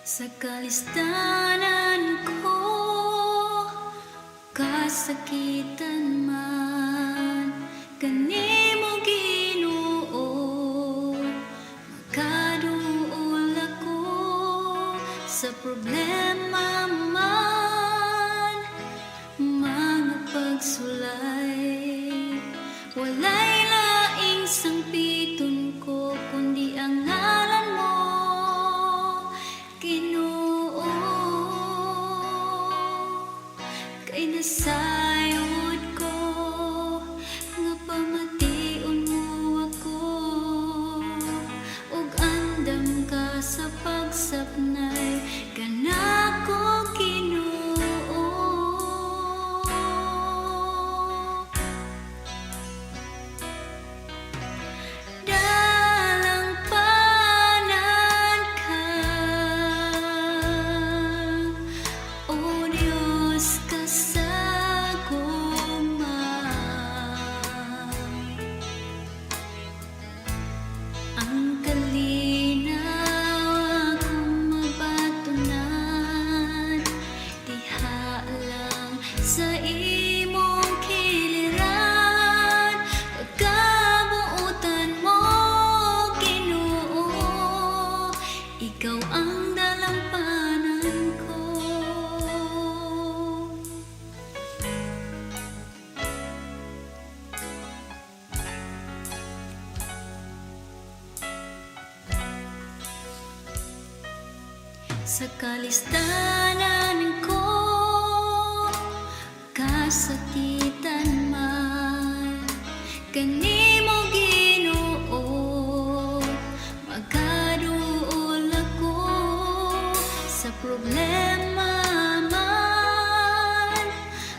Sa kalistanan ko, kasakitan man, kanimo Ginoo, makaduol ako sa problema man, mga pagsulay, walay laing sangpiton ko, kundi ang ngalan mo, Ginoo. Kay nasayod ko nga pamation mo ako, ug andam ka sa pagsapnay kanako, Ginoo. Dalang panan ka, O Diyos, ang kalinaw akong mabatunan, diha lang sa imong kiliran, pagkabuutan mo, Ginoo, ikaw ang dalampanan ko. Sa kalistanan ko, kasakitan man, kanimo Ginoo, makaduol ako sa problema man,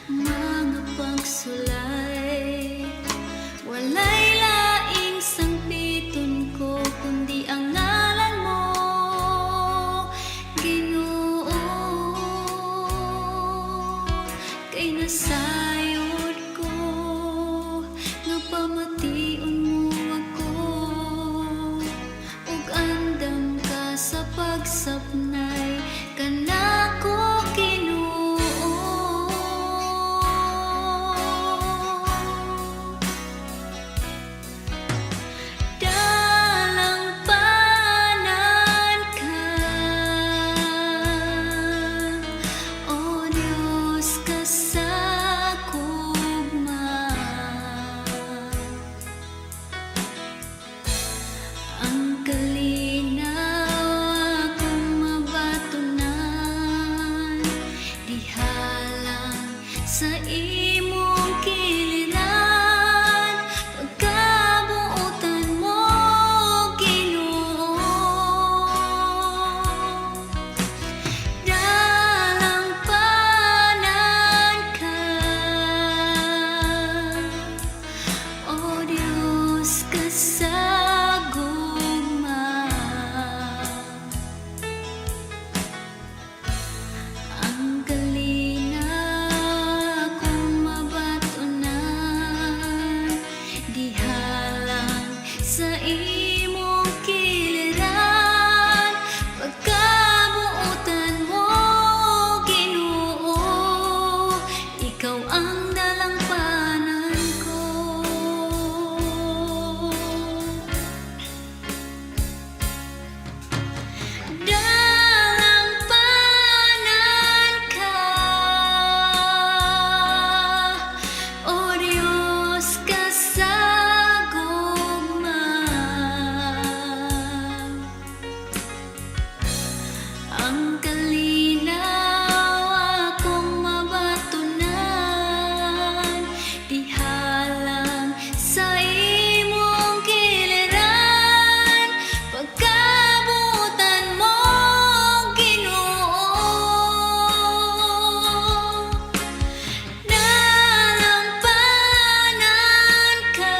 mga pagsulay, walay laing sangpiton ko, kundi ang ngalan mo, Ginoo. Kay nasayod ko nga pamation mo ako, ug andam ka sa pagsapnay kanako, Ginoo. Dalang panan ka, O Diyos, kasagugma, ang kalinaw akong mabatunan, diha lang sa imong kiliran, pagkabuutan mo, Ginoo. Dalang panan ka, O Diyos, kasagugma, ang kalinaw akong mabatunan, diha lang sa imong kiliran, pagkabuutan mo, Ginoo, ikaw ang dalampanan ko. Dalang panan ka, O Diyos, kasagugma, ang kalinaw akong mabatunan, diha lang sa imong kiliran, pagkabuutan mo, Ginoo. Dalang panan ka,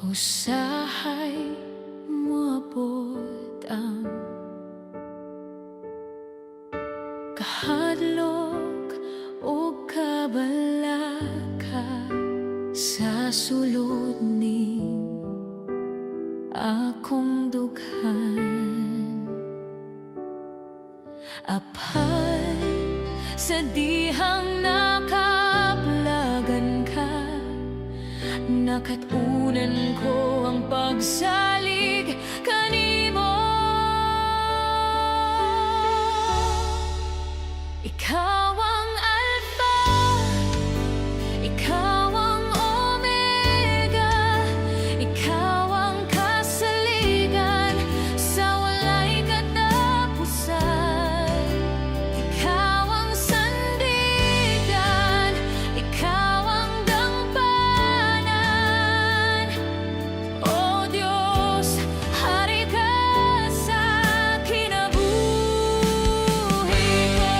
Usahay moabot ang kahadlok o kabalaka sa sulod ning akong dughan. Apay sa dihang nakaplagan ka, nakatunan ko ang pagsalig kanimo. Ikaw ang Alpha, ikaw ang Omega, ikaw ang kasaligan sa walay katapusan. Ikaw ang sandigan, ikaw ang gampanan. O Diyos, hari ka sa kinabuhi ko.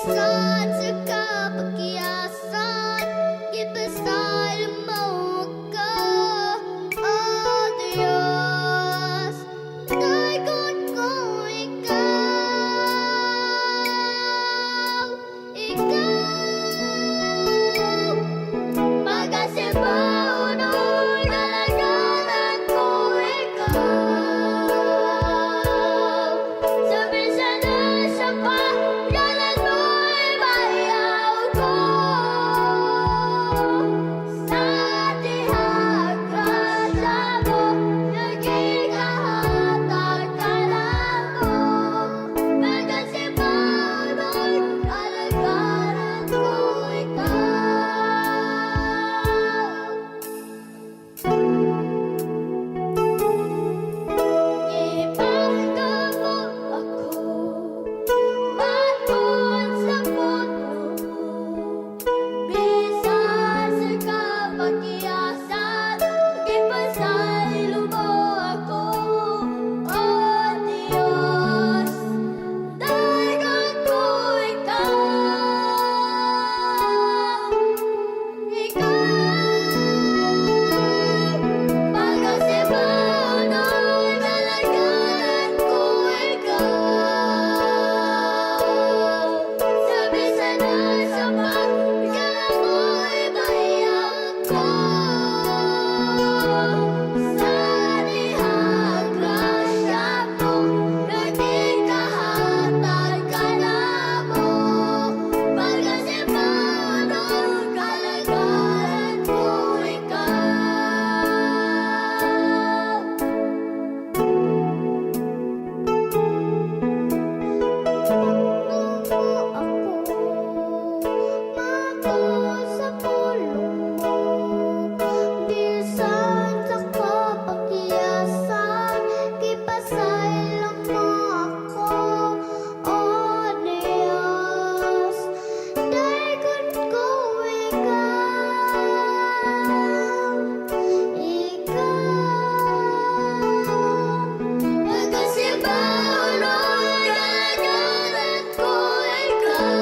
Gipasan sa kapagkiyasan, gipasan mo ako, oh Diyos. Dagon ko ikaw, pagkasibaw no'y nalaganan ko ikaw. Sabi sana sa pagdalan mo'y bayaw ko, sa tihag grasya mo, naging kahatag ka lang mo. Pagkasibaw no'y nalaganan ko ikaw. Ipangko mo ako, maton sa puno mo, bisan sa kapagkiyasan, ipasaylo mo ako, oh Diyos. Dagan ko ikaw, pagkasibaw no'y nalaganan ko ikaw. Sabi sana sa pagdalan mo'y bayaw ko, sa tihag grasya mo, naging kahatag ka na mo. Pagkasibaw no'y nalaganan ko ikaw. Maton sa pulong mo, bisan sa kapagkiyasan, gipasaylo mo ako, oh Diyos. Dagon ko pagkasibaw no'y nalaganan ko ikaw.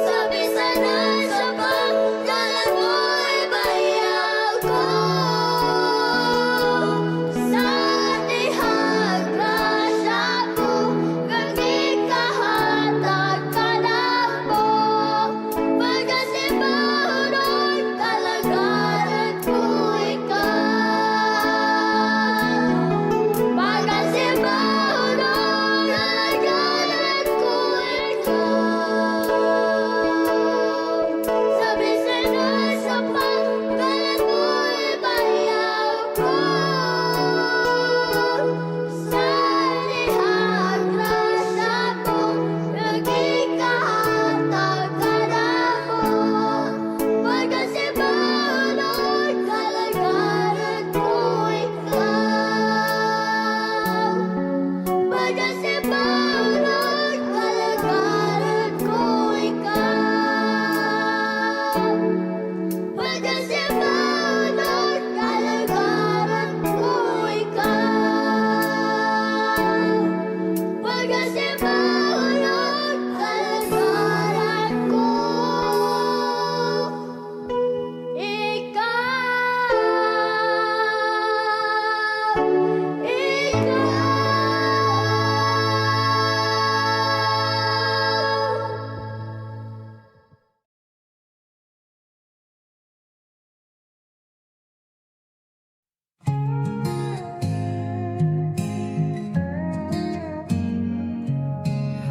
Sabi sana sa pagdalan mo'y bayaw ko, sa tihag grasya mo, naging kahatag ka na mo. Pagkasibaw no'y nalaganan ko ikaw. Pagkasibaw no'y nalaganan ko ikaw. Sabi sana sa pagdalan mo'y bayaw ko, sa tihag grasya mo, naging kahatag ka na mo. Pagkasibaw no'y nalaganan ko ikaw. Pagkasibaw no'y nalaganan ko ikaw. Pagkasibaw no'y nalaganan ko ikaw. Pagkasibaw no'y nalaganan ko ikaw.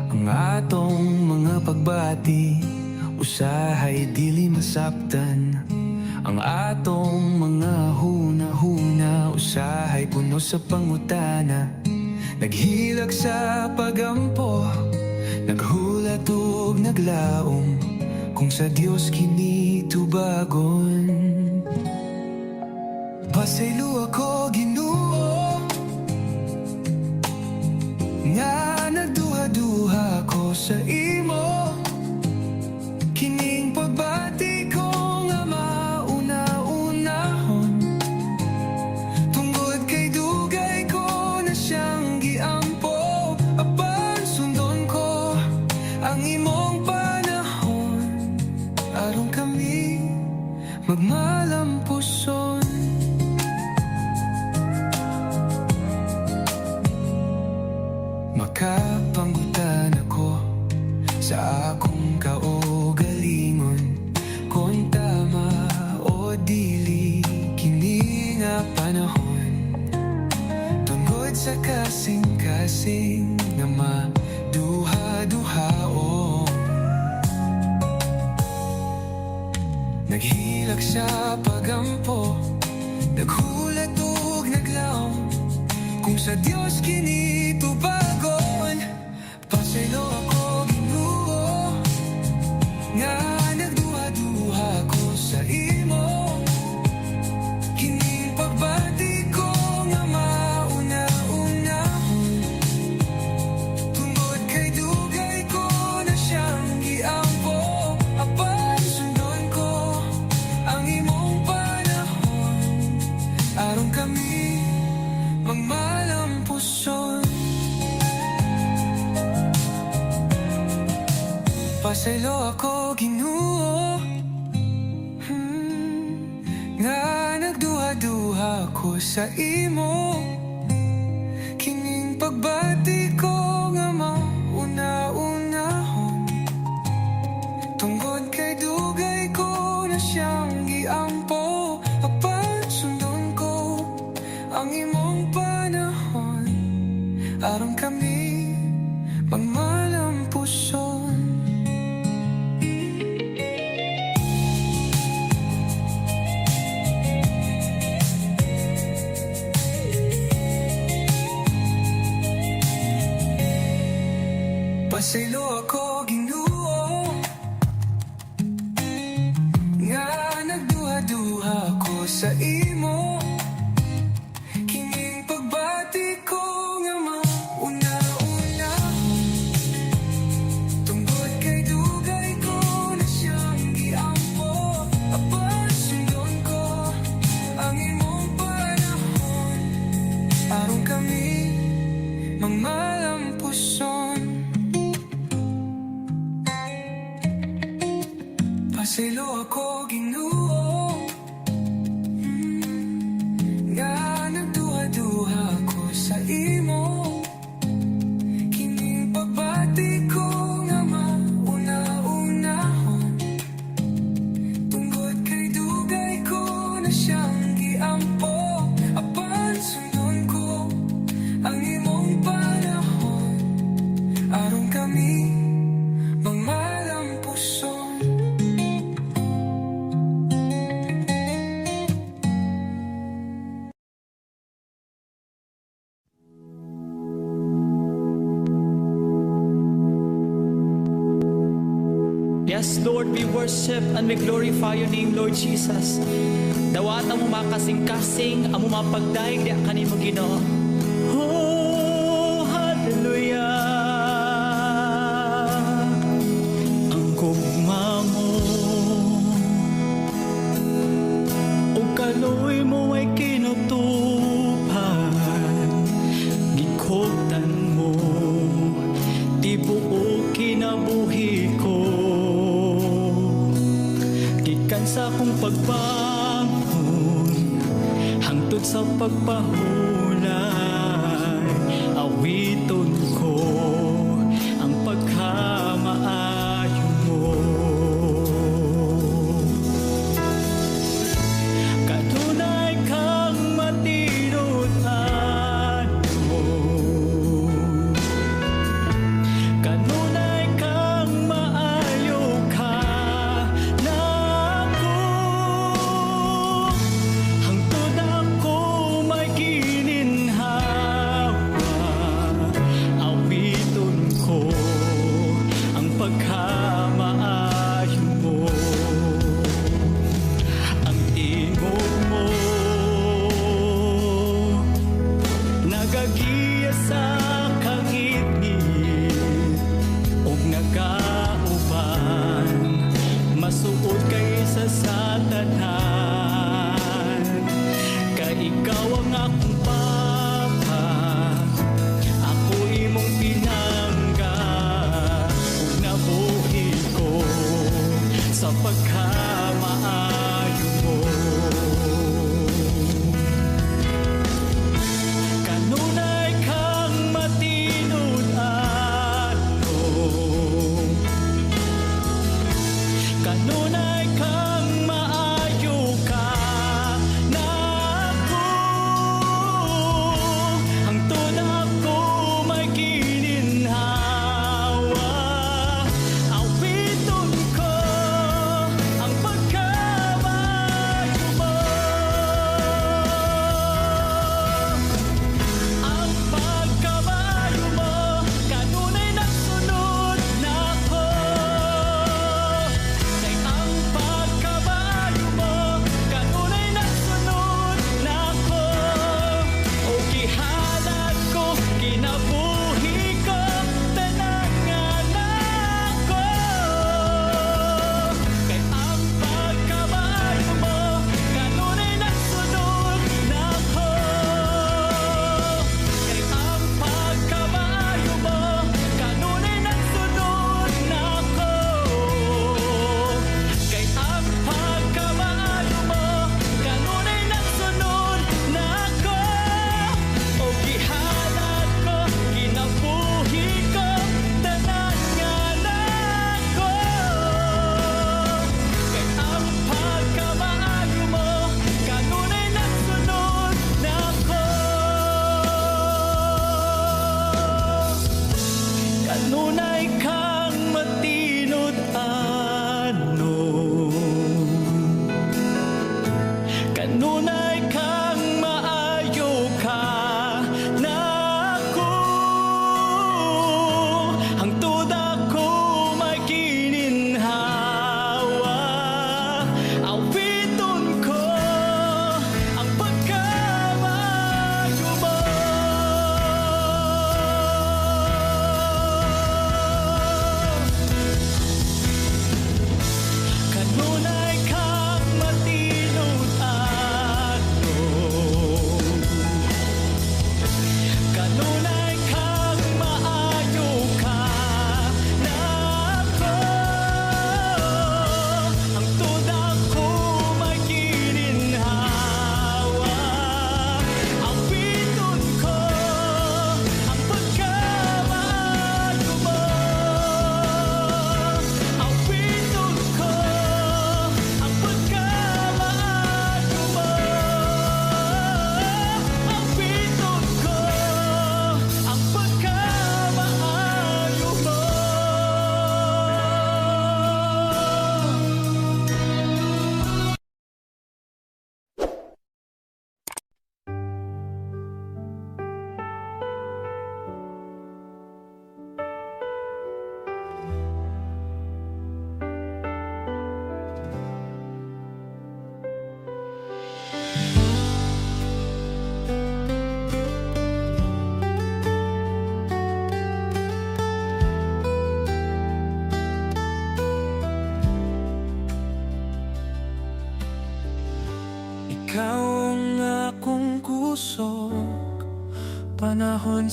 Ang atong mga pagbati, usahay dili masaptan. Ang atong mga huna-huna, usahay puno sa pangutana. Naghilag sa pagampo, naghulat ug naglaom, kung sa Dios kini tubagon. Pasaylo ako Ginoo, nga nagduha-duha ko sa imo. Kining pagbati ko nga mauna-unahon, tungod kay dugay ko na siyang giampo. Apan sundon ko kasing-kasing na maduha-duhaon. Naghilak sa pagampo, naghulat ug naglaom. Kung sa Dios kini tubagon, pasaylo ako Ginoo, nga nagduha-duha ko sa imo. Kining pagbati ko nga mauna-unahon, tungod kay dugay ko na siyang giampo. Apan sundon ko ang imong panahon, aron kami magmalampuson. Pasaylo ako Ginoo, nga nagduha-duha ko sa imo. Kining pagbati ko nga mauna-unahon, tungod kay dugay ko na siyang giampo. Apan sundon ko ang imong panahon, aron kami magmalampuson. Pasaylo ako Ginoo, nga nagduha-duha ko sa imo. Kining pagbati ko nga mauna-unahon, tungod kay dugay ko na siyang giampo. Apan sundon ko ang imong panahon, aron kami magmalampuson. Pasaylo ako Ginoo, nga nagduha-duha ko sa imo. Kining pagbati ko nga mauna-unahon, tungod kay dugay ko na siyang giampo. Apan sundon ko ang imong panahon, aron kami magmalampuson. Yes, Lord, we worship and we glorify your name, Lord Jesus. Dawat ang kasing-kasing, ang pagdaig di kanimo Ginoo. Oh, hallelujah. Ang gugma mo, o kaloy mo ay kinutupan. Gikoptan mo, di buo kinabuhi ko. Sa akong pagbangon, hangtod sa pagpahulay, awiton ko ang pagkamaayo mo. Kanunay kang matinod-an mo, kanunay kang maayo ka. Hangtod ako may kinin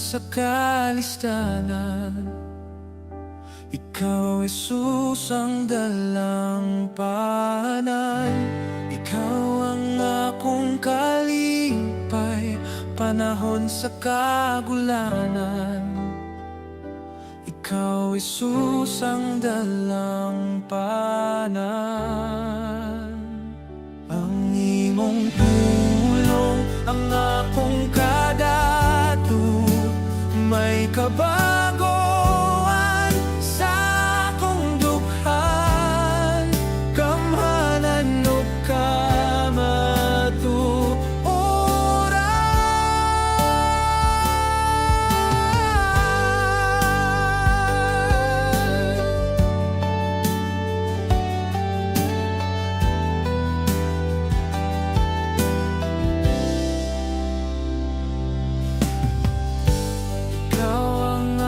sa kalistanan. Ikaw, Jesus, ang dalampanan. Ikaw ang akong kalipay, panahon sa kagulanan. Ikaw, Jesus, ang dalampanan. Ang imong tulong, ang akong kadato, may kabagoan sa akong dukhan. Kamhanan o kamatuoran. Ikaw ang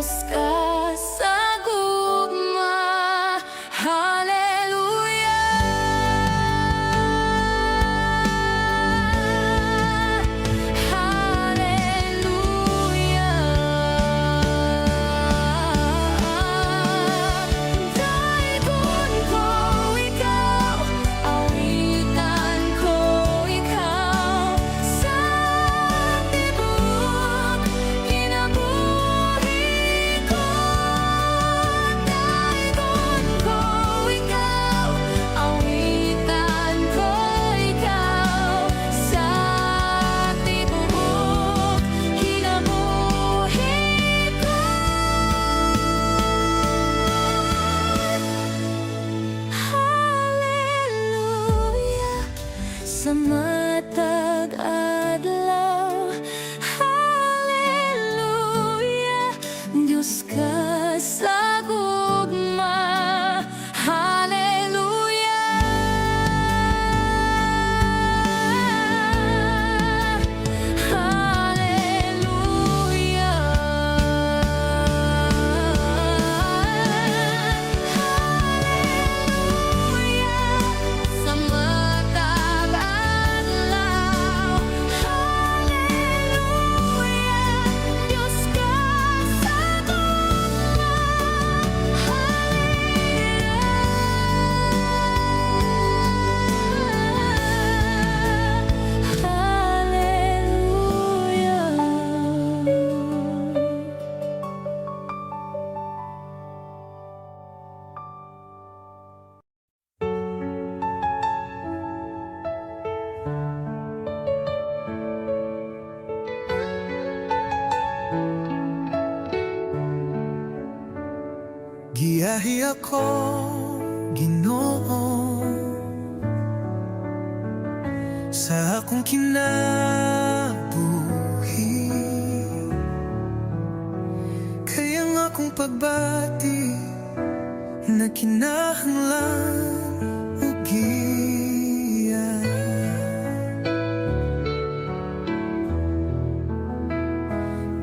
Diyos ka sa gugma. Hallelujah. Daigod ko ikaw, awitan ko ikaw, sa tibok kinabuhi ko. Daigod ko ikaw, awitan ko ikaw, sa tibok kinabuhi ko. Hallelujah, sa matag adlaw. Hallelujah, Diyos ka sa gugma. Hallelujah. Sa matag adlaw. Hallelujah, Diyos ka sa Hallelujah. Giyahi ako, Ginoo, sa akong kinabuhi. Kaya nga akong pagbati na kinahanglan ug giya.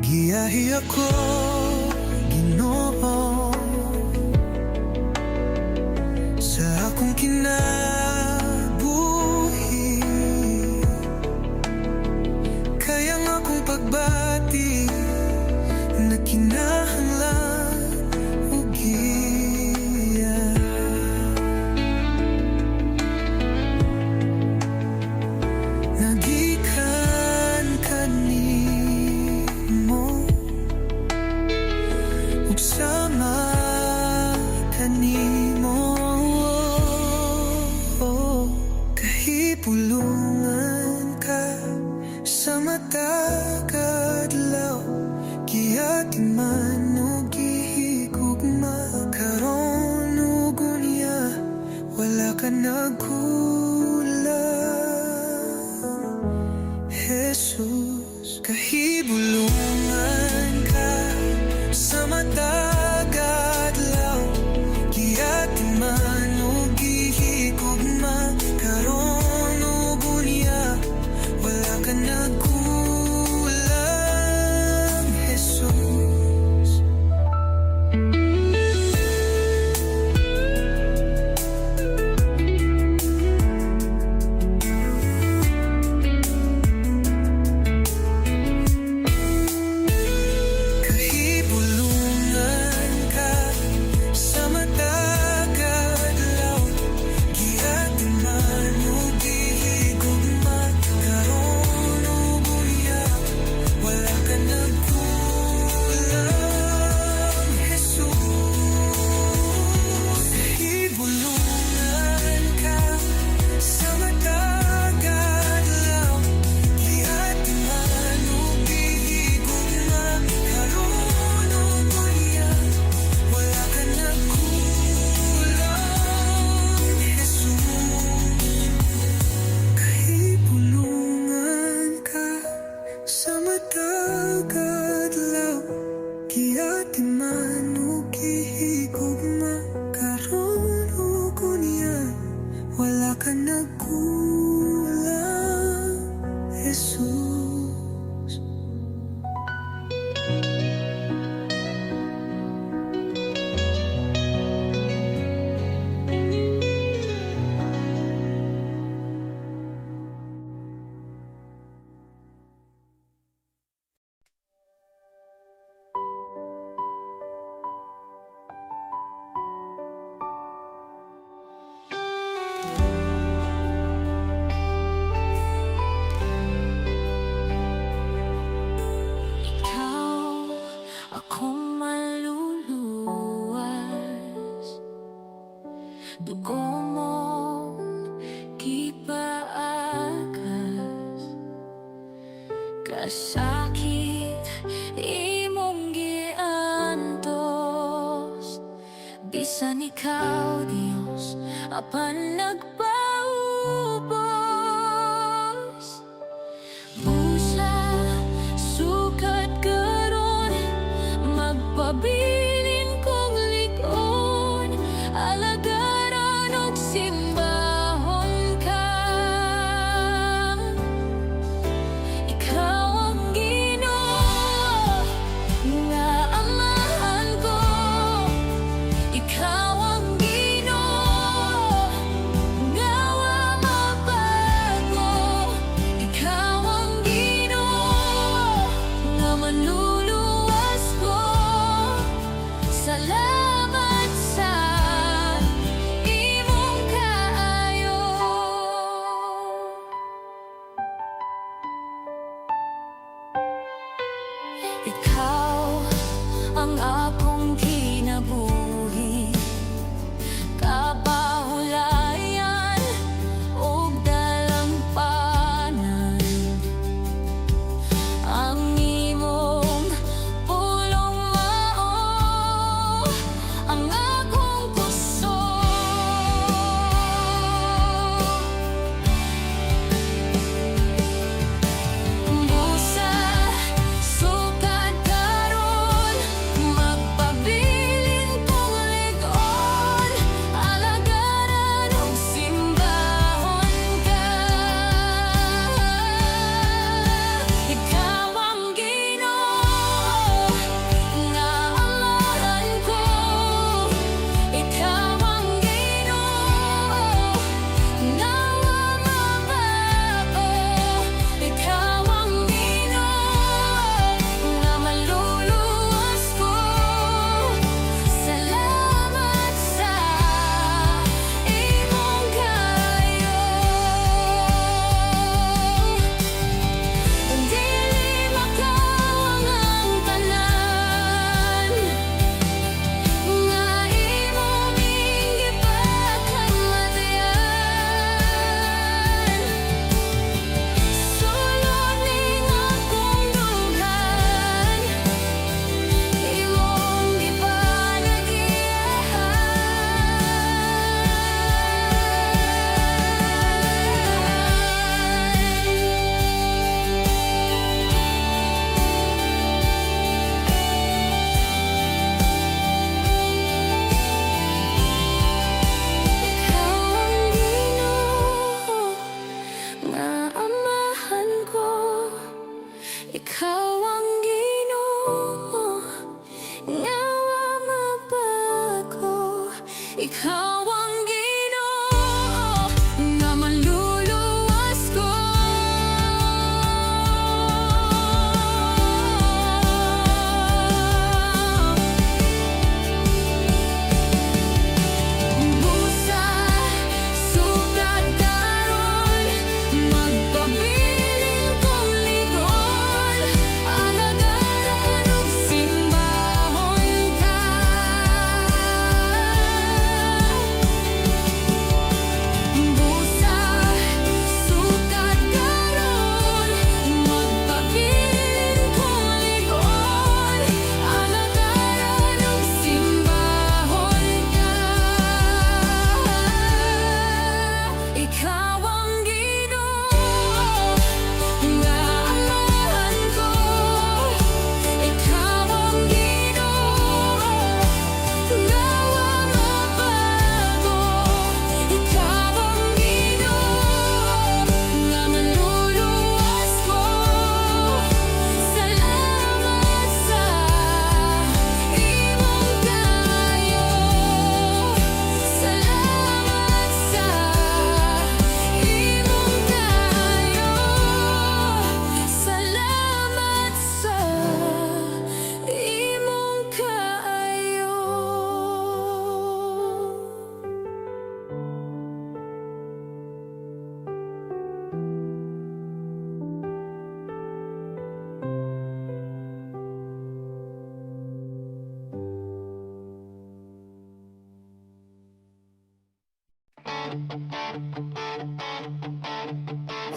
Giyahi ako, Ginoo, sa akong kinabuhi. Kaya nga akong pagbati na kinahanglan ug giya. Nagikan kanimo ug sama kanimo. Kahipulungan ka sa matag adlaw. Giati man ug gihigugma, karon ug unya wala ka nagkulang. Jesus, kahibulungan ka sa matag adlaw. Giati man ug gihigugma, karon ug unya wala ka nagkulang. Jesus, kahibulungan ka sa matag adlaw. Giati man ug gihigugma, karon ug unya wala ka nagkulang. Jesus, kahibulungan ka sa matag adlaw. Giati man ug gihigugma, karon ug unya wala ka nagkulang. Jesus, kahibulungan ka sa matag adlaw. Giati man ug gihigugma, karon ug unya wala ka nagkulang. Jesus. akong maluluwas. Dugo mong gipaagas, kasakit imong giantos. Bisan ikaw, Diyos, apan nagpaubos. Busa, sukat karon, magpabilin kong likon, alagaran og simbahon ka. Ikaw ang Ginoo nga amahan ko, ikaw ang Ginoo nga wa mabago, ikaw ang Ginoo nga manluluwas ko. Salamat sa imong kaayo. Ikaw ang akong kinabuhi, kabahulayan ug dalampanan. Ang imong pulong mao ang akong puso. Busa, sukat karon, magpabilin kong likon, alagaran og simbahon ka. Ikaw ang Ginoo nga amahan ko, ikaw ang Ginoo nga wa mabago, ikaw ang Ginoo nga maluluwas ko. Salamat sa imong kaayo. Dili makawang ang tanan nga imong gipakamatyan. Sulod ning akong dughan, imong ikaw ang Ginoo nga amahan ko, ikaw ang Ginoo nga wa mabago, ikaw ang Ginoo nga manluluwas ko. Busa, sukat karon, magpabilin kong likon, alagaran og simbahon ka.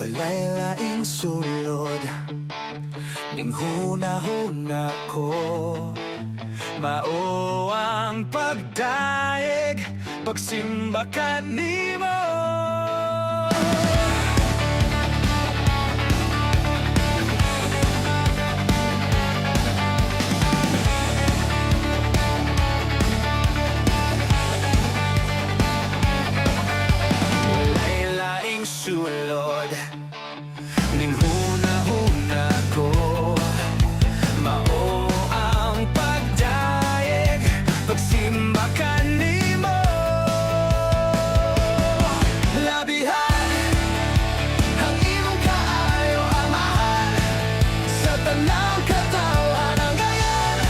Walay laing sulod ning hunahuna ko, mao ang pagdaig pagsimba kanimo. Walay laing sulod ning hunahuna ko, mao ang pagdaig pagsimba kanimo. Labihan ang imong kaayo, amahan sa tanang katawan ang gayan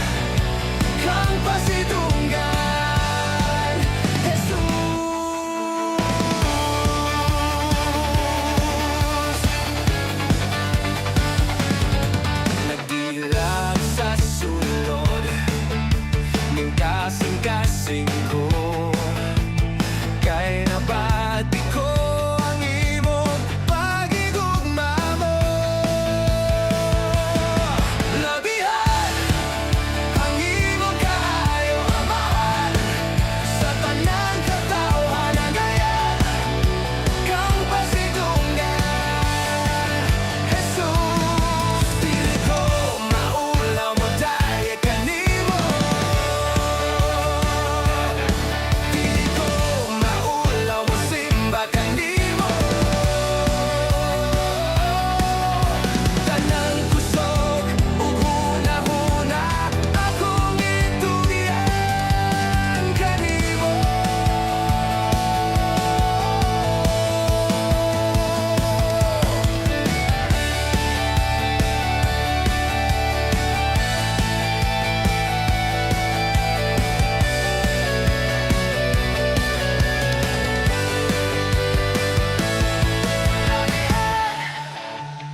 kang pasidunggan, Jesus. Nagdilag sa sulod ning kasing-kasing ko, kay nabati ko ang imong pag-igugma mo. Labihan ang imong kaayo, amahan sa tanang katawhan ang gayan kang pasidunggan, Jesus. Dili ko maulaw mo dahil kanimo, dili ko maulaw mo simba kanimo. Tanang kusog ug hunahuna akong itugian kanimo.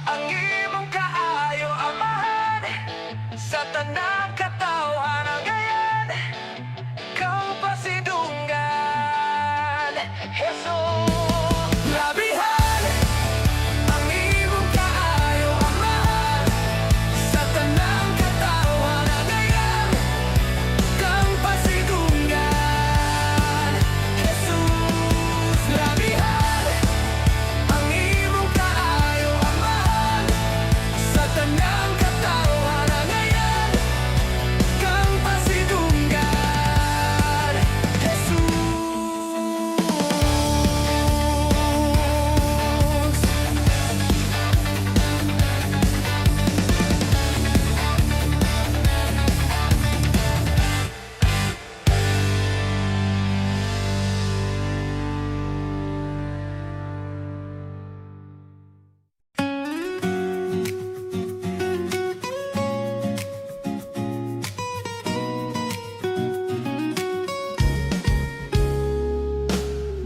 Ang imong kaayo, amahan sa tanang katawhan ang gayan kang pasidunggan, Jesus. Labihan ang imong kaayo, amahan sa tanang katawhan ang gayan kang pasidunggan, Jesus. Labihan ang imong kaayo, amahan sa tanang katawhan ang gayan kang pasidunggan, Jesus.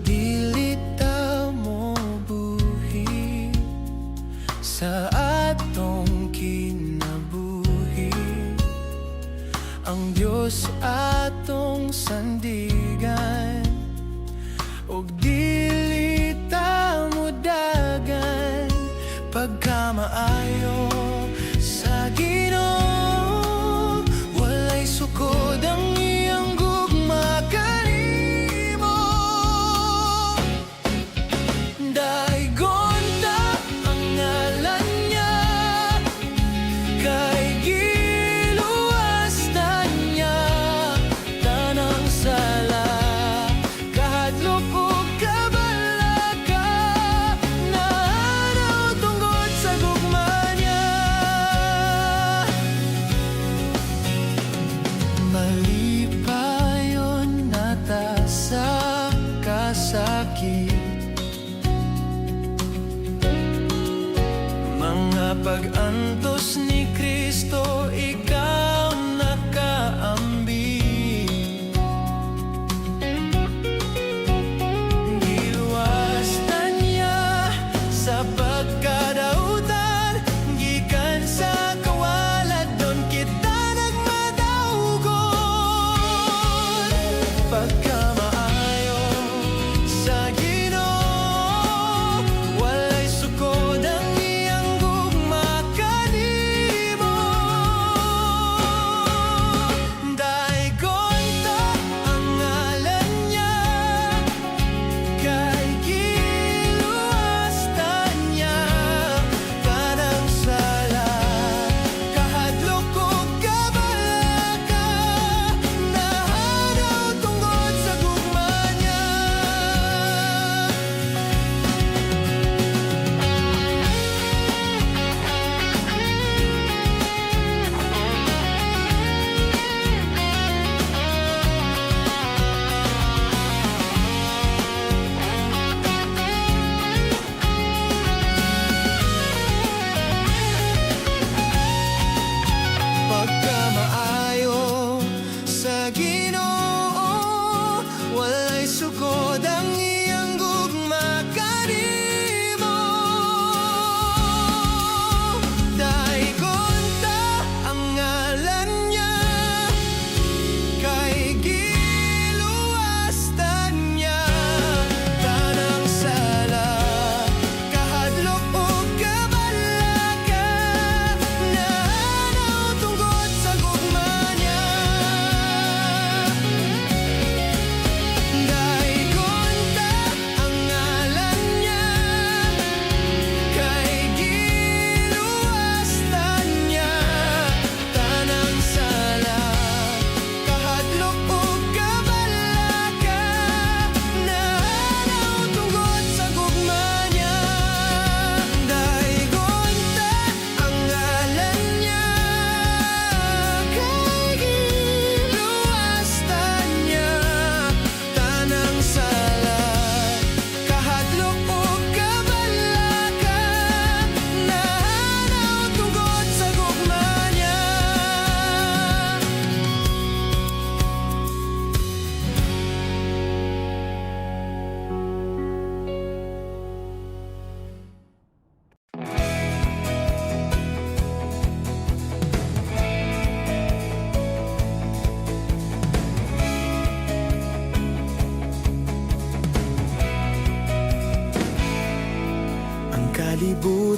Dili ta mo buhi sa atong kinabuhi, ang Diyos atong sandigan, ug dili ta mo dagan pagkamaayo sa Ginoo. Walay sukod ang iyang gugma kanimo, daigon ta ang ngalan niya, kay giluwas na niya tanang sala, kahadlok ug kabay.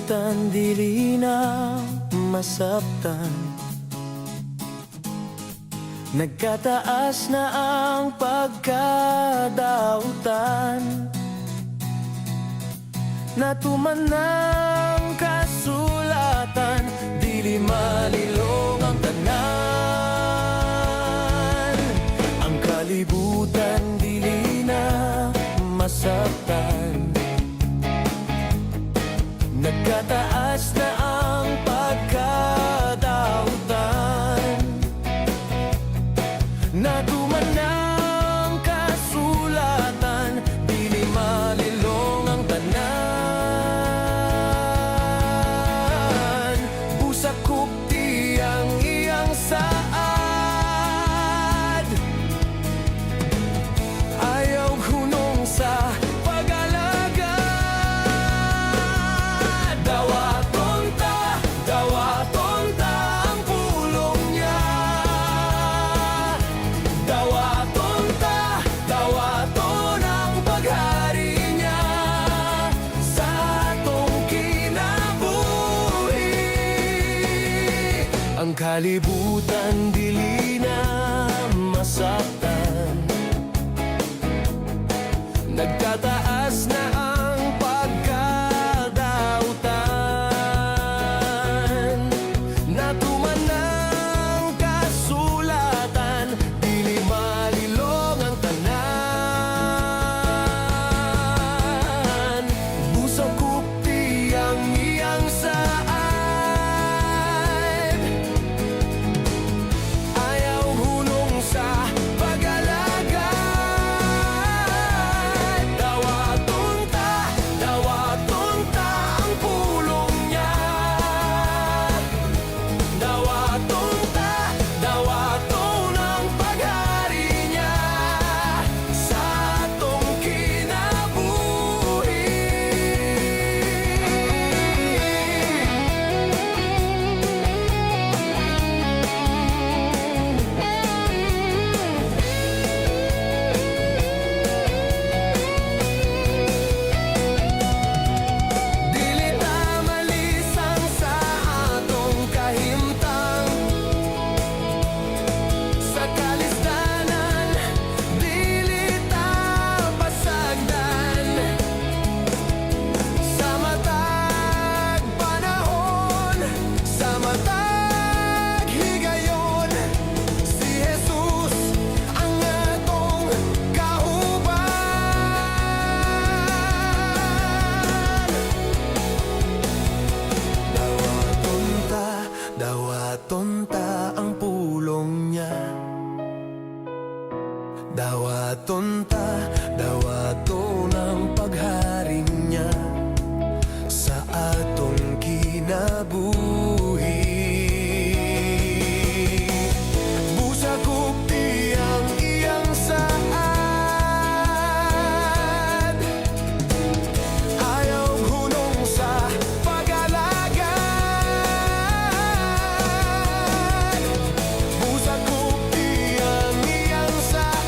kalibutan dili na masaptan. Nagkataas na ang pagkadautan, natuman ng kasulatan, dili malilong ang tanan. Ang kalibutan dili na masaktan, nagkataas na ang pagkadautan, natuman ng kasulatan, dili malilong ang tanan. Busak kupti ang iyang saad, ayaw hunong sa pag-alaga. Dawaton ta ang pulong niya. Dawaton ang paghari niya sa atong kinabuhi. Ang kalibutan dili na masaktan, nagtataas na ang pagkadautan, natuman ng kasulatan, dili malilong ang tanan. Busog kupti ang iyang saad, ayaw hunong sa pag-alaga. Dawaton ta ang pulong niya. Dawaton ang paghari niya sa atong kinabuhi. Dili ta malisang sa atong kahimtang, sa kalisdanan dili ta pasagdan. Sa matag panahon, sa matag higayon, si Jesus ang atong kauban. Dawaton ta ang pulong niya. Dawaton ang pagharing niya sa atong kinabuhi. Busa kupti ang iyang saad, ayaw hunong sa pag-alaga. Busa kupti ang iyang saad,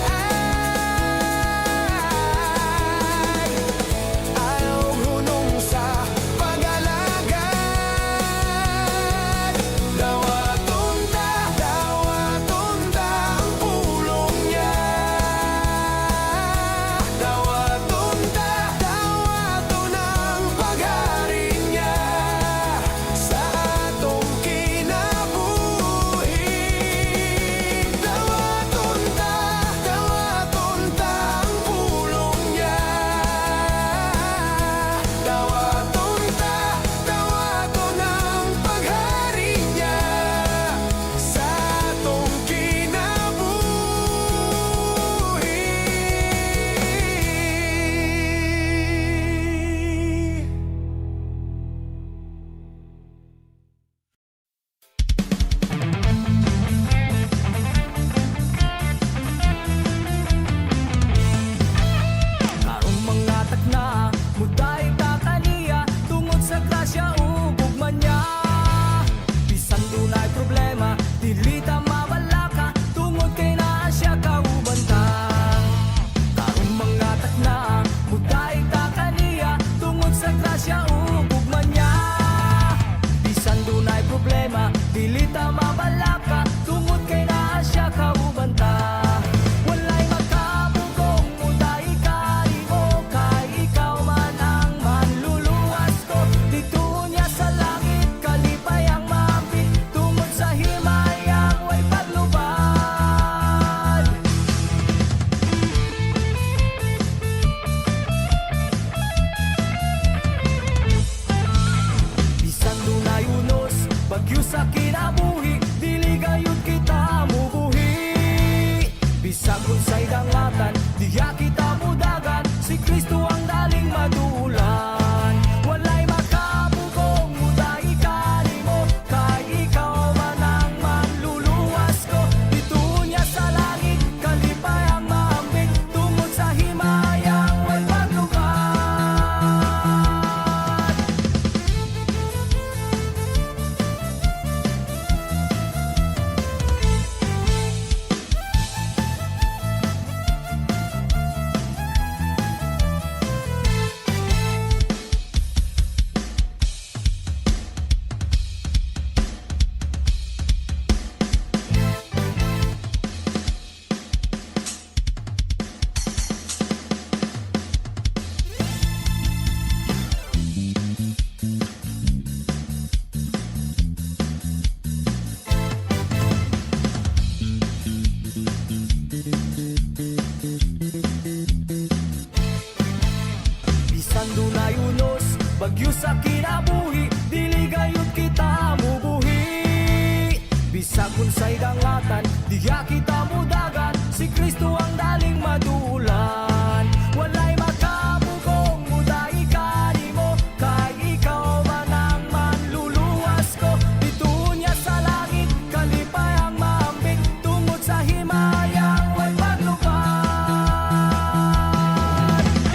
sa kinabuhi, dili gayud kita mubuhi. Bisag unsay dangatan, diya kita mudagan, si Kristo ang daling madulan. Walay makabugong muday ka nimo, kay ikaw man ang manluluwas ko. Dituon niya sa langit, kalipayang maambing, tungod sa himayang way paglupad.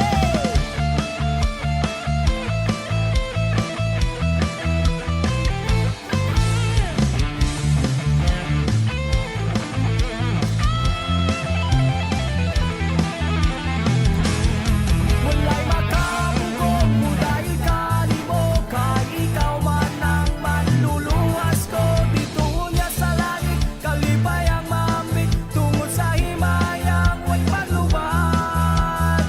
Hey! Walay makabugong muday ka nimo, kay ikaw man ang manluluwas ko. Dituon niya sa langit, kalipayang maambing, tungod sa himayang way paglubad.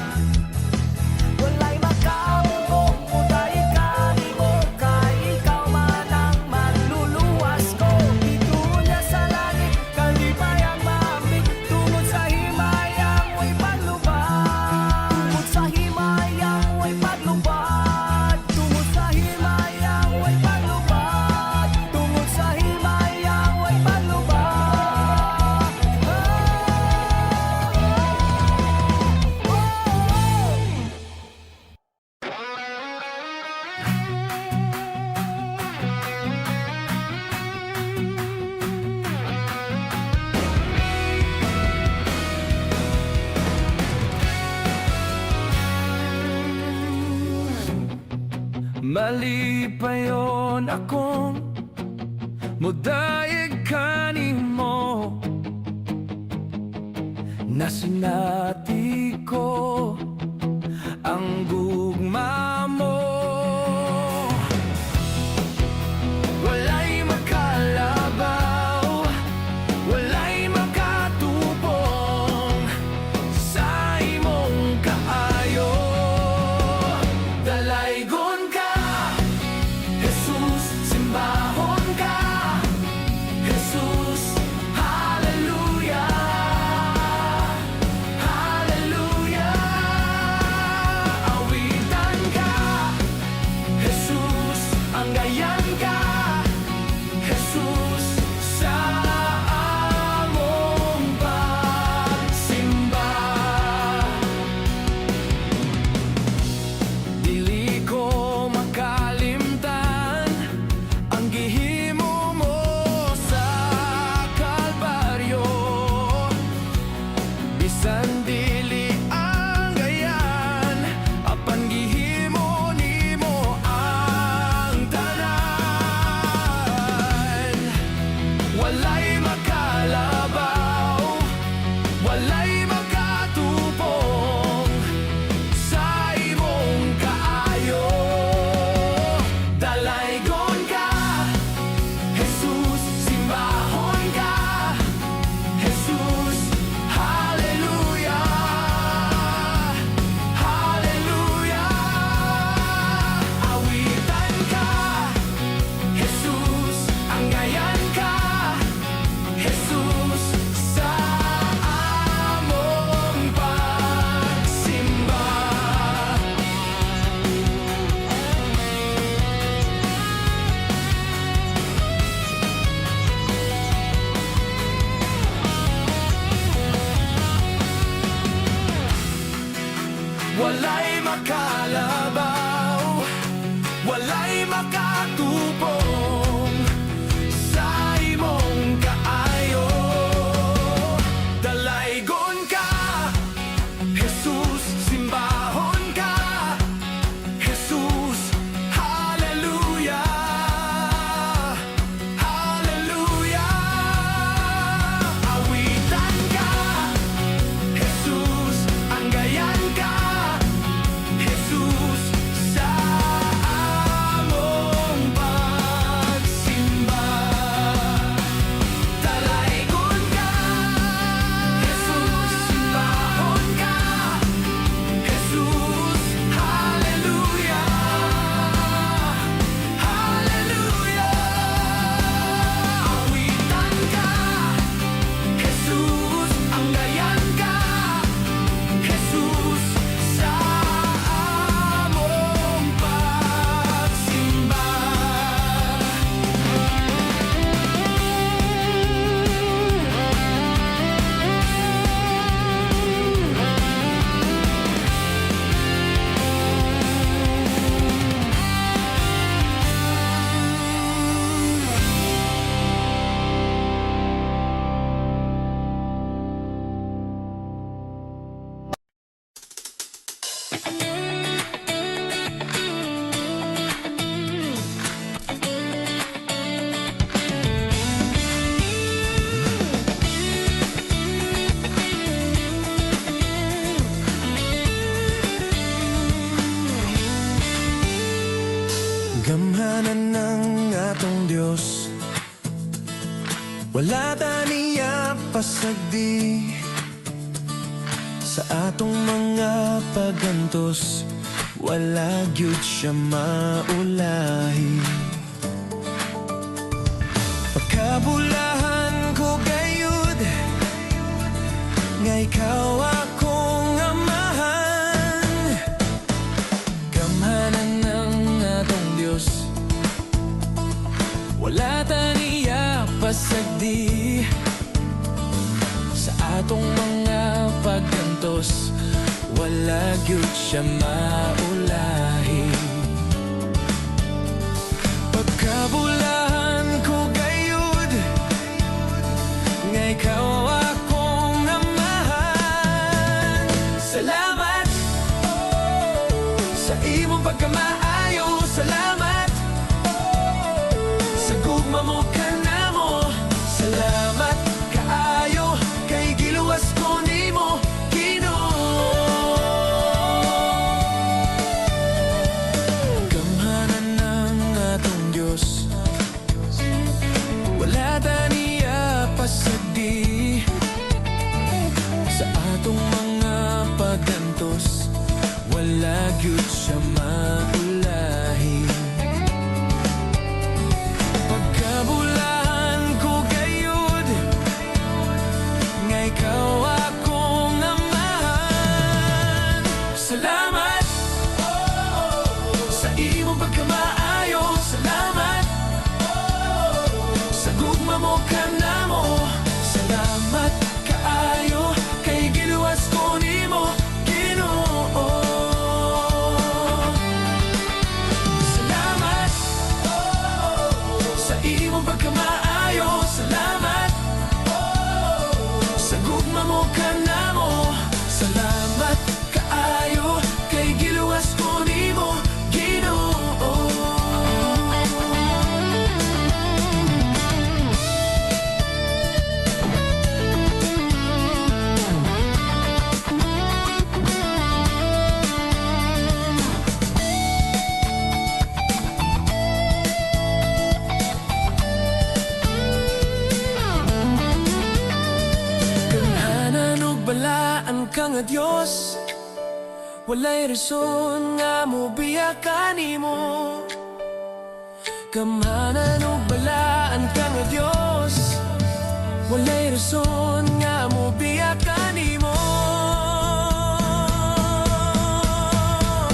Walay makabugong muday ka nimo, kay ikaw man ang manluluwas ko. Dituon niya sa langit, kalipayang maambing, tungod sa himayang way paglubad. Tungod sa himayang way paglubad. Tungod sa himayang way paglubad. Tungod sa himayang way paglubad. Mali pa yon akong mudayeg kanimo, nasinati ko ang gugma mo. Walay makalabaw, walay makatupong sa imong kaayo. Dalaygon ka, Jesus, simbahon ka, Jesus, hallelujah, hallelujah. Awitan ka, Jesus, anggayan ka, Jesus, sa among pagsimba. Dili ko makalimtan ang gihimo mo sa Kalbaryo. Bisan dili ang gayan, apan gihimo nimo ang tanan. Walay makalabaw, walay makatupong sa imong kaayo. Dalaygon ka, Jesus, simbahon ka, Jesus, hallelujah, hallelujah. Awitan ka, Jesus, anggayan ka, Jesus, sa among pagsimba. Walay makalabaw, walay makatupong sa imong kaayo. Dalaygon ka, Jesus, simbahon ka, Jesus, hallelujah, hallelujah. Awitan ka, Jesus, anggayan ka, Jesus, Gamhanan ng atong Dios, wala taniya pasagdi sa atong mga pagantos, wala gyud siya maulahi. Pagkabulahan ko gayud nga ikaw akong amahan. Gamhanan ng atong Dios, wala taniya pasagdi sa atong mga pagkantos, wala gyud siya maulahi. Pagkabulahan ko gayud nga ikaw akong amahan. Salamat sa imong pagkamaayo, salamat sa gugma mo kanamo, salamat kaayo kay giluwas ko nimo Ginoo. Gamhanan ng atong Dios, wala taniya pasagdi sa atong mga pagantos, wala gyud siya maulahi. Pagkabulahan ko gayud nga ikaw akong amahan. Salamat sa imong pagkamaayo, salamat sa gugma mo kanamo, salamat kaayo kay giluwas ko nimo Ginoo. Salamat sa imong pagkamaayo, salamat sa gugma mo kanamo, salamat kaayo kay giluwas ko nimo Ginoo. Gamhanan ug balaan ka nga Dios, walay rason nga mobiyakan nimo. Gamhanan ug balaan ka nga Dios, walay rason nga mobiyakan nimo.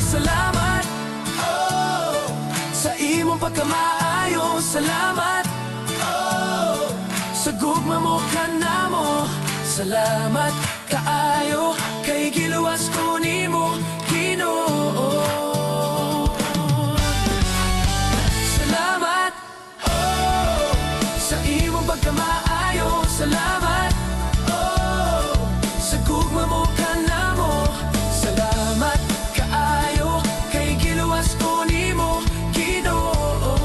Salamat sa imong pagkamaayo, salamat sa gugma mo kanamo, salamat kaayo kay giluwas ko nimo Ginoo. Salamat sa imong pagkamaayo, salamat sa gugma mo kanamo, salamat kaayo kay giluwas ko nimo Ginoo.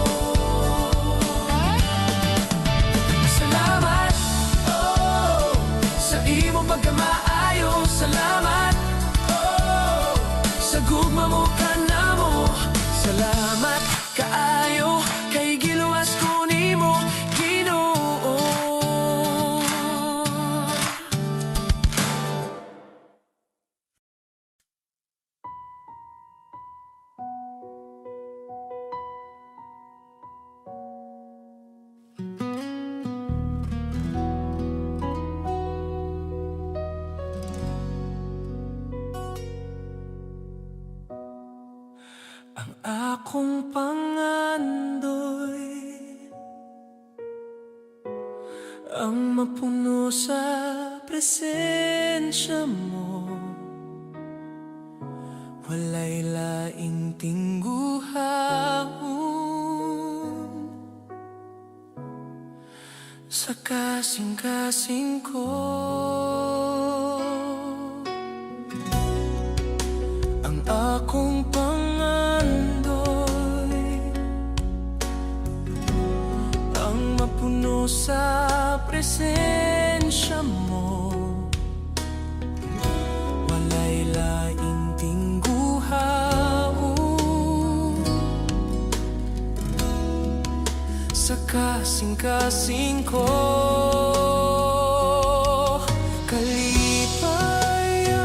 Salamat sa imong pagkamaayo, salamat sa gugma mo kanamo, salamat kaayo kay giluwas ko nimo Ginoo. Ang akong pangandoy ang mapuno sa presensya mo, walay laing tingguhaon sa kasing-kasing ko. Ang akong pangandoy ang mapuno sa presensya mo, walay laing tingguhaon kasing-kasing ko. Kalipayang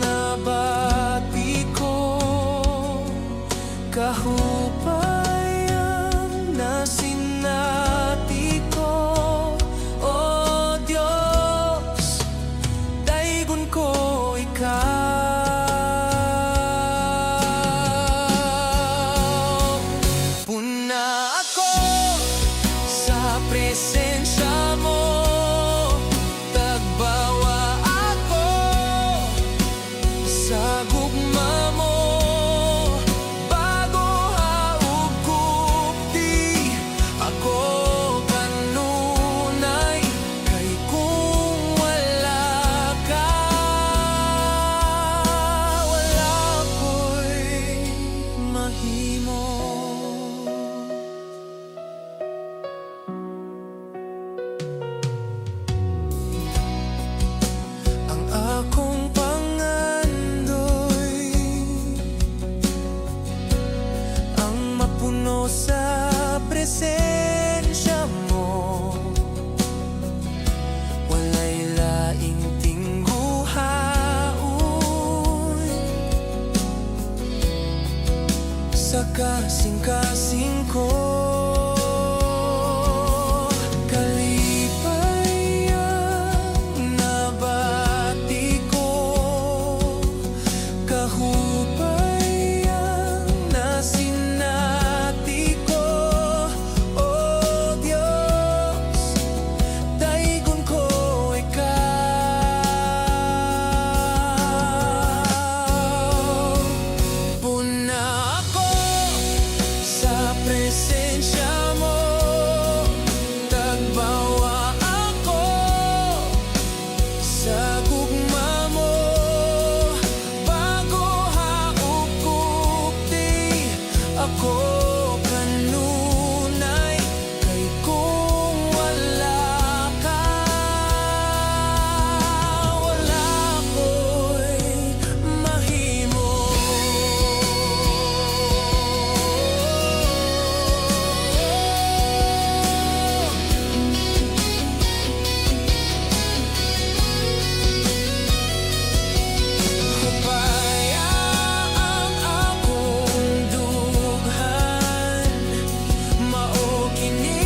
nabati ko, kahupayang nasinati ko. O Diyos, daigon ko ikaw. Puna ako sa presensya mo, tagbawa ako sa gugma mo. Bago haog kupti ako kanunay, kay kung wala ka, wala ko'y mahimo. Ang akong pangandoy, ang mapuno sa presensya mo. Walay laing tingguhaon sa kasing-kasing ko. Kalipayang nabati ko, kahupayang nasinati ko. O Diyos, daigon ko ikaw. Puna ako sa presensya mo, tagbawa ako sa gugma mo. Bago haog kupti ako kanunay, kay kung wala ka, wala ko'y mahimo. Hupaya ang akong dughan, mao kini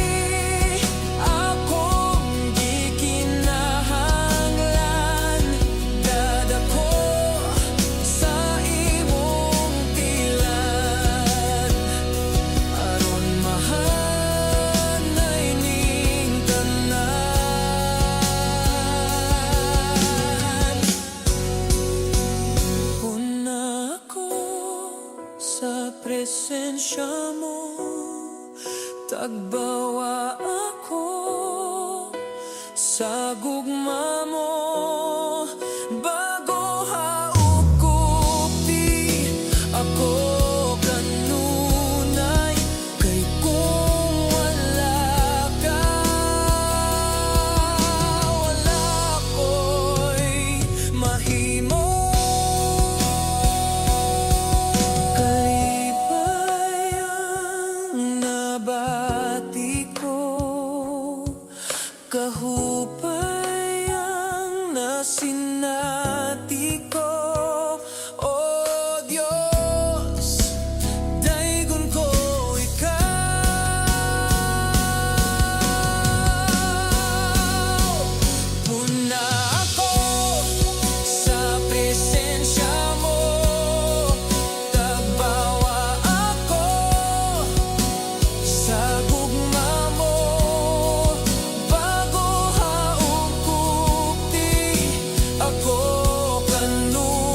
akong gikinahanglan. Dadako sa imong tilan, aron mahanay ning tanan. Puna ako sa presensya mo, tagbawa ako sa gugma mo. Bago haog kupti ako kanunay, kay kung wala ka, wala ko'y mahimo. Kalipayang nabati ko, kahupayang nasinati ko. O Diyos, daigon ko ikaw. Puna ako sa presensya mo, tagbawa ako sa gugma mo. Bago haog kupti ako kanunay,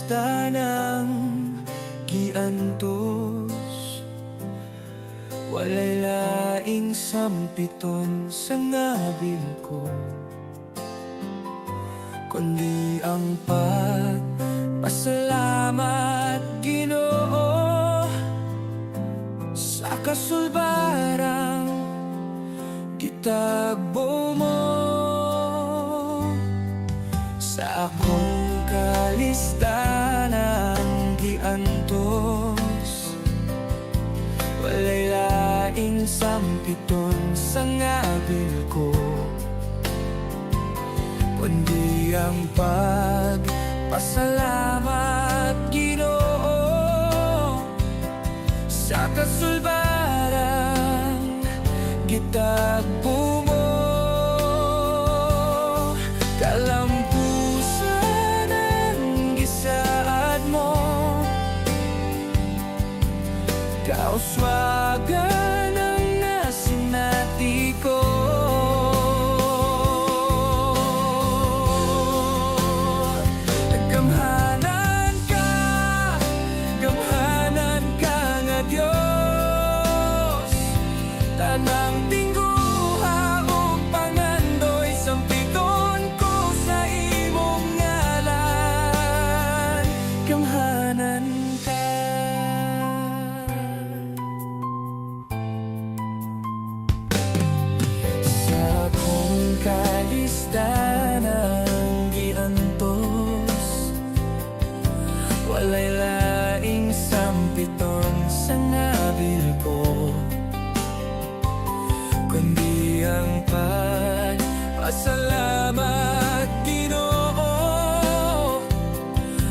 kalista ng giantos, walay laing sampiton sa ngabil ko, kundi ang pagpasalamat, Ginoo, sa kasulbarang gitagbo mo. Sa akong kalista ng giantos, walay laing sampiton sa ngabil ko, kundi ang pagpasalamat, Ginoo, sa kasulbarang gitagbo mo. Kalampusan ang gisaad mo, kauswagan ang nasinati ko. Gamhanan ka nga Diyos, tanang tingguha o pangandoy sampiton ko sa imong ngalan. Gamhanan ka. Sa akong kalista ng giantos, walay laing sampiton sa ngabil ko, kundi ang pagpasalamat, Ginoo,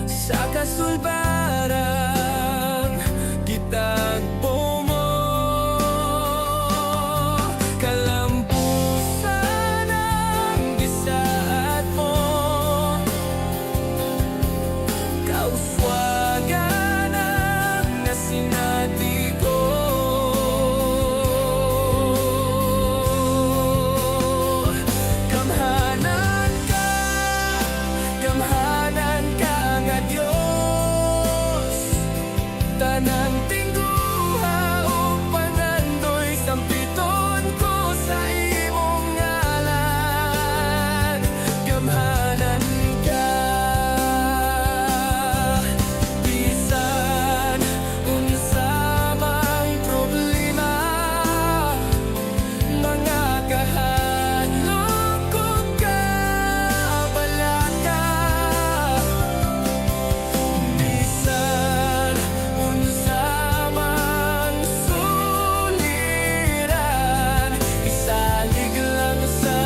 sa kasulbarang gitagbo mo. Kalampusan ang gisaad mo, kauswagan ang nasinati ko. Gamhanan ka nga Diyos, tanang tingguha o pangandoy sampiton ko sa imong ngalan. Gamhanan ka. Bisan unsa mang problema, mga kahanap ko kabalaka. Bisan unsa mang suliran, isalig lang sa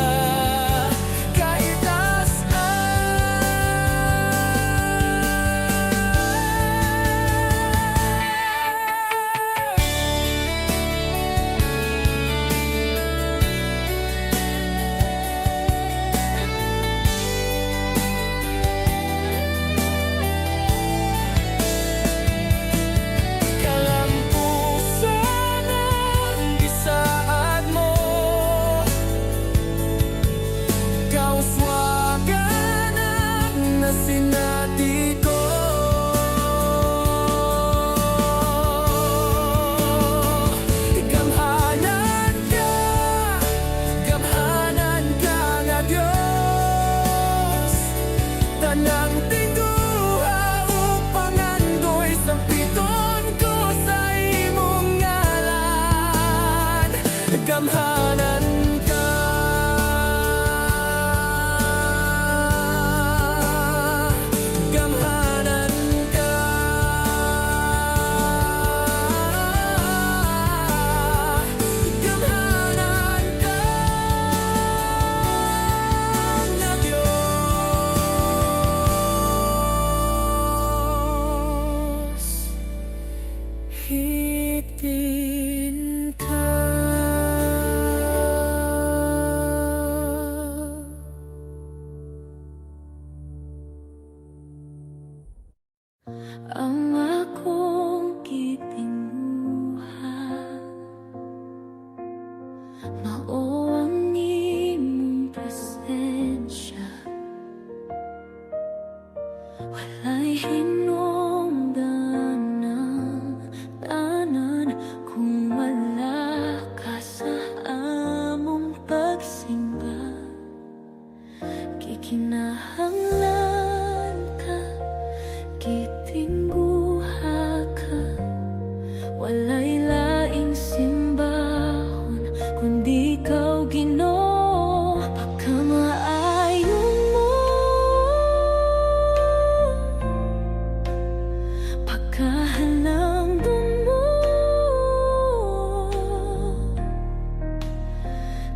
kalampusan ang gisaad mo, kauswagan ang nasinati ko. Gamhanan ka nga Diyos, tanang tingguha o pangandoy sampiton ko sa imong ngalan. Gamhanan ka. Gamhanan ka. Gamhanan ka nga Diyos, higpin ka. Ang akong gitinguha, mao ang imong presensya, walay Walay laing simbahon kundi ikaw, Ginoo. Pagkamaayo mo, pagkahalangdon mo,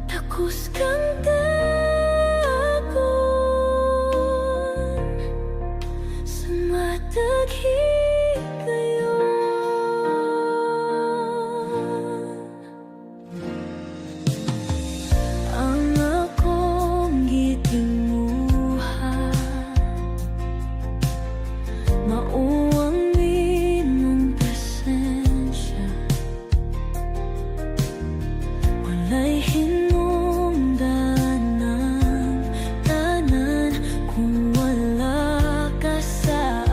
takos kang dagon sa mataghi kayo. Ang akong gitinguha mauwang imong presensya, walay hinungdanan tanan kung wala ka sa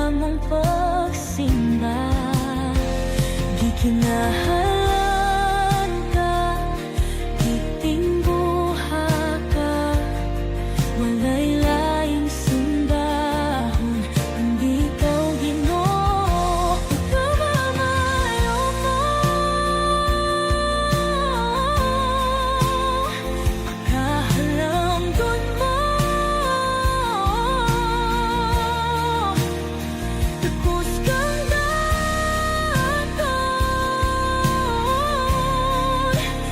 among pagsimba. Gikinahalan ka, gitingguha ka, walay laing simbahon kundi ikaw, Ginoo. Pagkamaayo mo, pagkahalangdon mo, takos kang dagon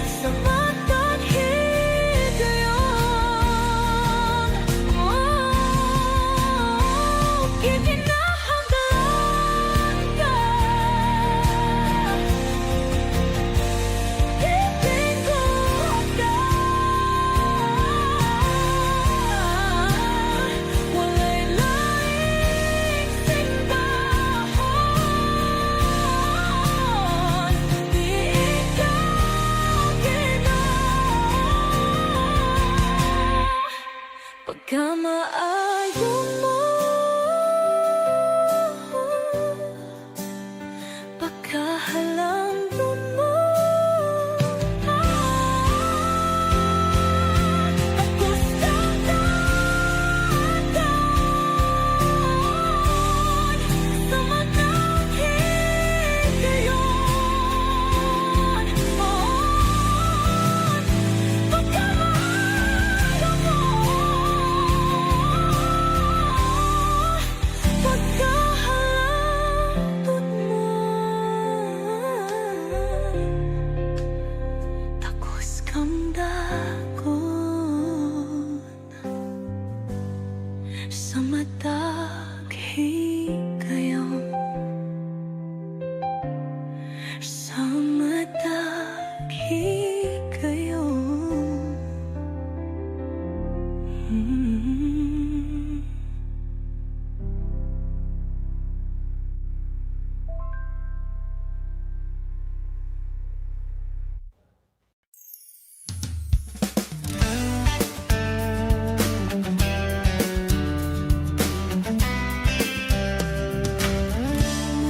sa mataghigayon. Giginahanglan ka, gitingguha ka, walay laing simbahon kundi ikaw, Ginoo. Pagkamaayo mo, pagkahalangdon mo, takos kang dagon sa mataghigayon. Pagkamaayo mo, pagkahalangdon mo, takos kang dagon sa mataghigayon, sa mataghigayon.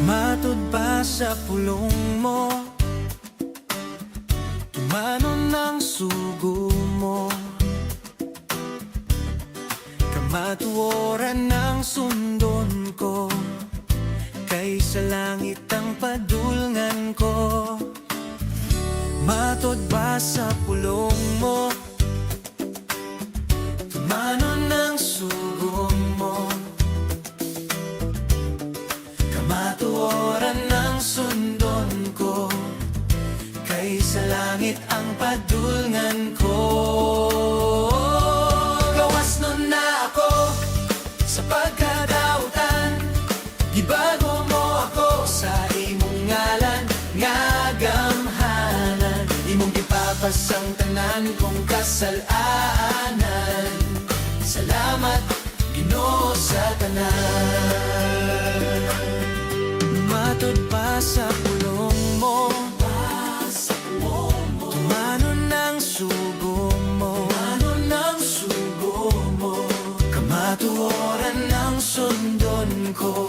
Matod pa sa pulong mo, tumanon ng sugo mo, kamatuoran ng sundon ko, kay sa langit ang padulngan ko. Matod ba sa pulong mo, tumanon ng sugo mo, kamatuoran ng sundon ko, kay sa langit ang padulngan ko. Gawas nun na ako sa pagkadautan, gibago mo ako sa imong ngalan, nga gamhanan, imong gipapas ang tanan kong kasalanan. Salamat, Ginoo, sa tanan. Matod pa sa pulong mo, tumanon ng sugo mo, kamatuoran ng sundon ko,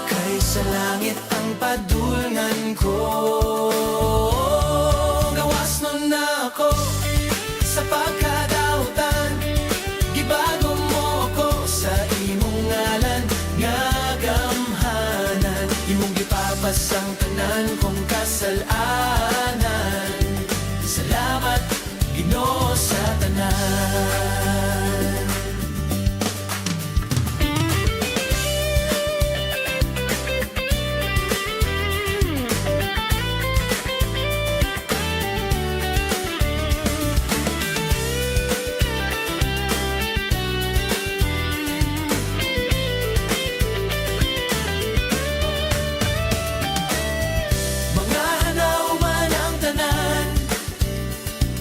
kay sa langit ang padulngan ko. Gawas nun na ako sa pagkadautan, gibago mo ako sa imong ngalan, nga gamhanan, imong gipapas ang tanan tanan kong kasalanan. Salamat, Ginoo, sa tanan. Mga hanaw man ang tanan,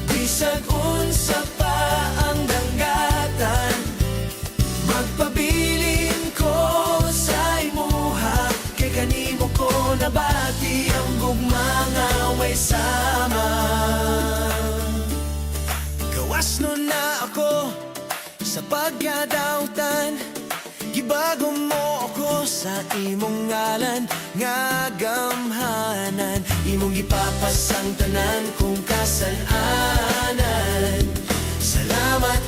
bisag unsa pa ang danggatan, magpabilin ko sa imuha, kay kanimo ko nabati ang gugmanga way sama. Gawas no na ako sa pagkadautan, gibago mo ako sa imong ngalan nga gamhanan, imong gipapas ang tanan kong kasalanan. Salamat,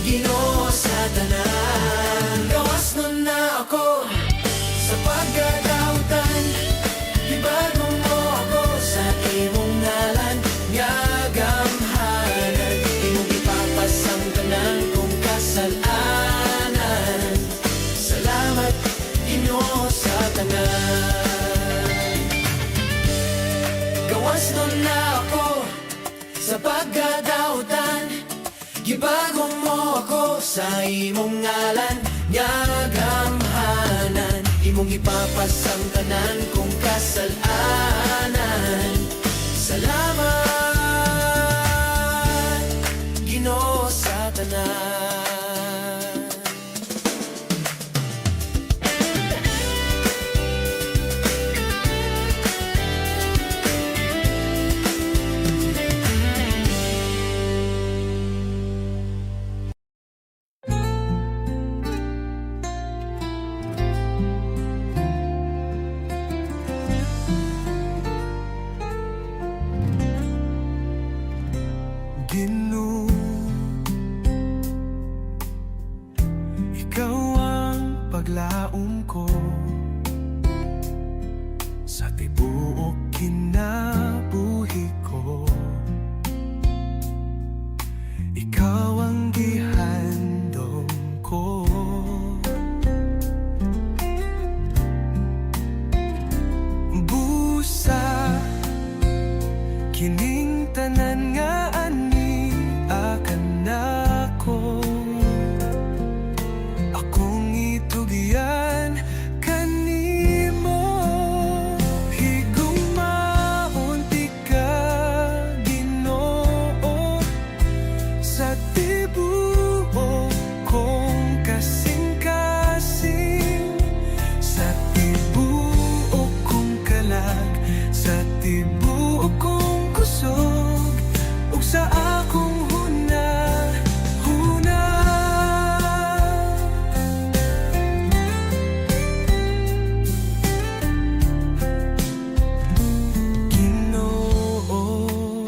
Ginoo, sa tanan. Gawas nun na ako sa pagkadautan, gibago mo ako sa imong ngalan nga gamhanan, imong gipapas ang tanan kong kasalanan. Salamat, Ginoo, sa tanan. Gawas nun na ako sa pagkadautan, gibago mo ako sa imong ngalan nga gamhanan, imong ipapas ang tanan kong kasalanan. Salamat, Ginoo, sa tanan. Ginoo, ikaw ang paglaom ko sa tibuok kinabuhi ko. Ikaw ang gihandom ko. Busa kining tanan nga ani akan nako, akong itugyan kanimo. Higugmaon ti ka, Ginoo, sa tibuok kong kasing-kasing, sa tibuok kong kalag, sa tibuok kong kusog, ug sa akong huna-huna. Ginoo,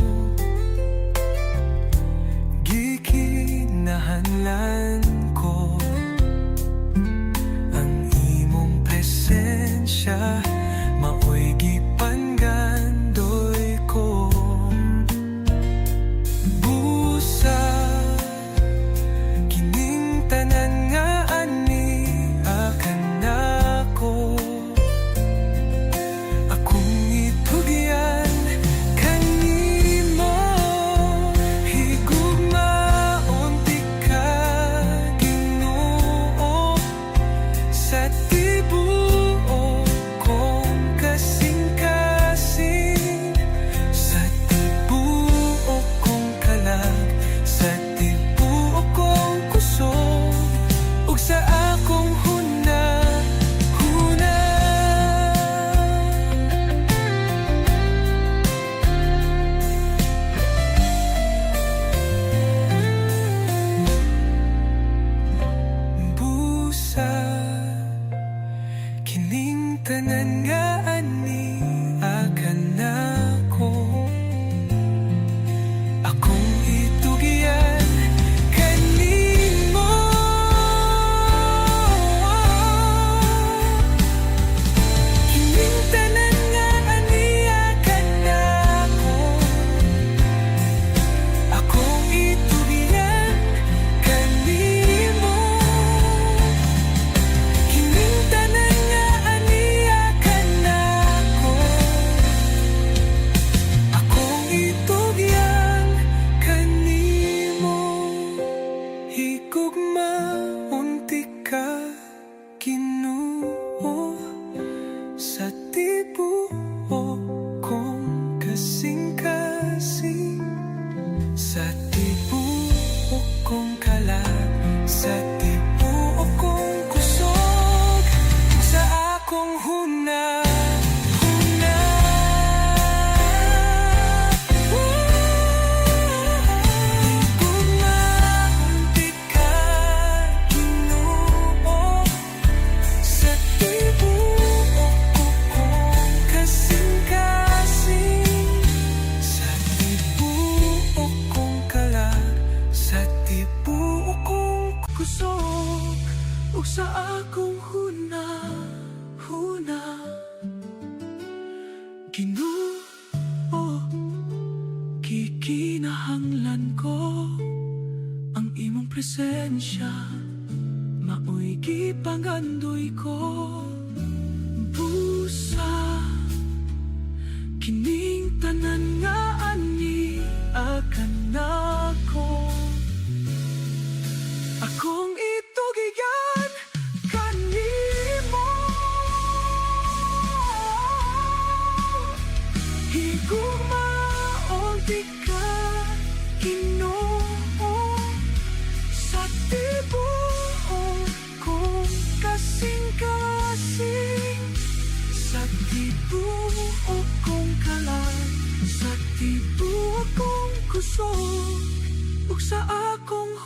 gikinahanglan ko ang imong presensya, maoy gipangandong kasing-kasing sa tibuok kong kalat, sa tibuok kong kusog, sa akong huna. Ug sa akong huna, Ginoo, kikinahanglan ko ang imong presensya, maoy gipangandoy ko. Busa kining tanan nga ani akan nako, akong itugigan kanimo. Higumaon di ka, Ginoo, sa tibuok kong kasing-kasing, sa tibuok kong kalan, sa tibuok kong kusog, ug sa akong